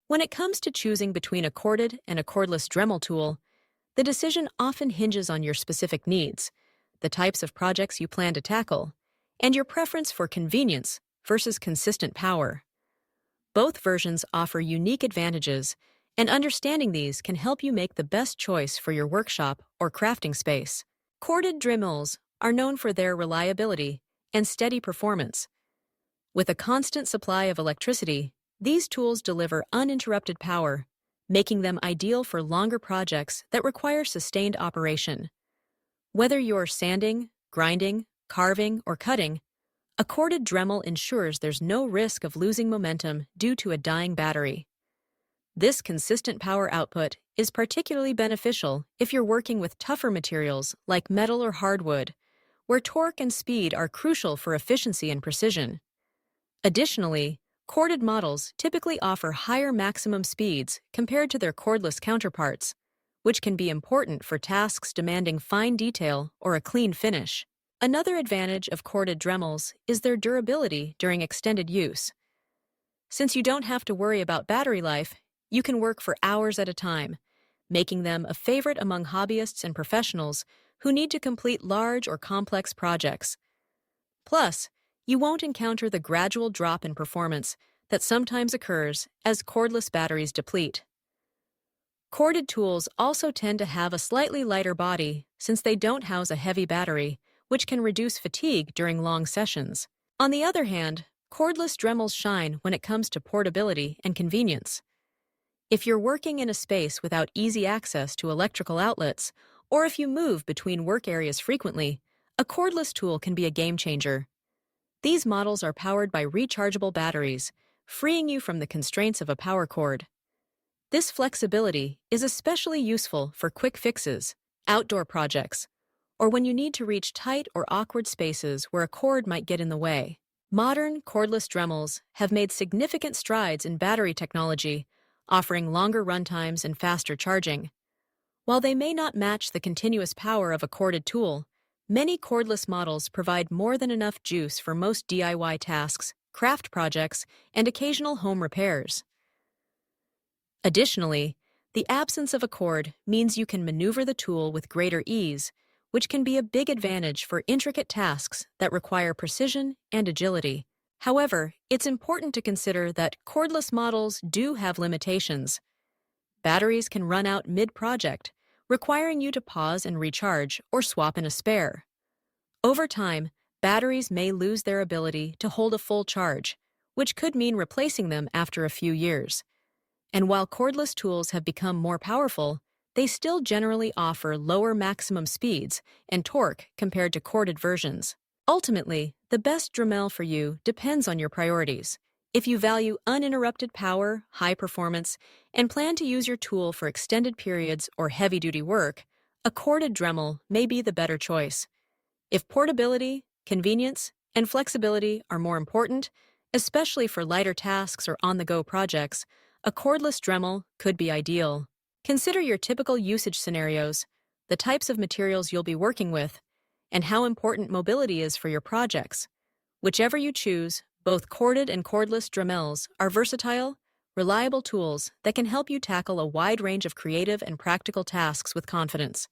When it comes to choosing between a corded and a cordless Dremel tool, the decision often hinges on your specific needs, the types of projects you plan to tackle, and your preference for convenience versus consistent power. Both versions offer unique advantages, and understanding these can help you make the best choice for your workshop or crafting space. Corded Dremels are known for their reliability and steady performance. With a constant supply of electricity, these tools deliver uninterrupted power, making them ideal for longer projects that require sustained operation. Whether you're sanding, grinding, carving, or cutting, a corded Dremel ensures there's no risk of losing momentum due to a dying battery. This consistent power output is particularly beneficial if you're working with tougher materials like metal or hardwood, where torque and speed are crucial for efficiency and precision. Additionally, corded models typically offer higher maximum speeds compared to their cordless counterparts, which can be important for tasks demanding fine detail or a clean finish. Another advantage of corded Dremels is their durability during extended use. Since you don't have to worry about battery life, you can work for hours at a time, making them a favorite among hobbyists and professionals who need to complete large or complex projects. Plus, you won't encounter the gradual drop in performance that sometimes occurs as cordless batteries deplete. Corded tools also tend to have a slightly lighter body since they don't house a heavy battery, which can reduce fatigue during long sessions. On the other hand, cordless Dremels shine when it comes to portability and convenience. If you're working in a space without easy access to electrical outlets, or if you move between work areas frequently, a cordless tool can be a game changer. These models are powered by rechargeable batteries, freeing you from the constraints of a power cord. This flexibility is especially useful for quick fixes, outdoor projects, or when you need to reach tight or awkward spaces where a cord might get in the way. Modern cordless Dremels have made significant strides in battery technology, offering longer runtimes and faster charging. While they may not match the continuous power of a corded tool, many cordless models provide more than enough juice for most DIY tasks, craft projects, and occasional home repairs. Additionally, the absence of a cord means you can maneuver the tool with greater ease, which can be a big advantage for intricate tasks that require precision and agility. However, it's important to consider that cordless models do have limitations. Batteries can run out mid-project, requiring you to pause and recharge or swap in a spare. Over time, batteries may lose their ability to hold a full charge, which could mean replacing them after a few years. And while cordless tools have become more powerful, they still generally offer lower maximum speeds and torque compared to corded versions. Ultimately, the best Dremel for you depends on your priorities. If you value uninterrupted power, high performance, and plan to use your tool for extended periods or heavy-duty work, a corded Dremel may be the better choice. If portability, convenience, and flexibility are more important, especially for lighter tasks or on-the-go projects, a cordless Dremel could be ideal. Consider your typical usage scenarios, the types of materials you'll be working with, and how important mobility is for your projects. Whichever you choose, both corded and cordless Dremels are versatile, reliable tools that can help you tackle a wide range of creative and practical tasks with confidence.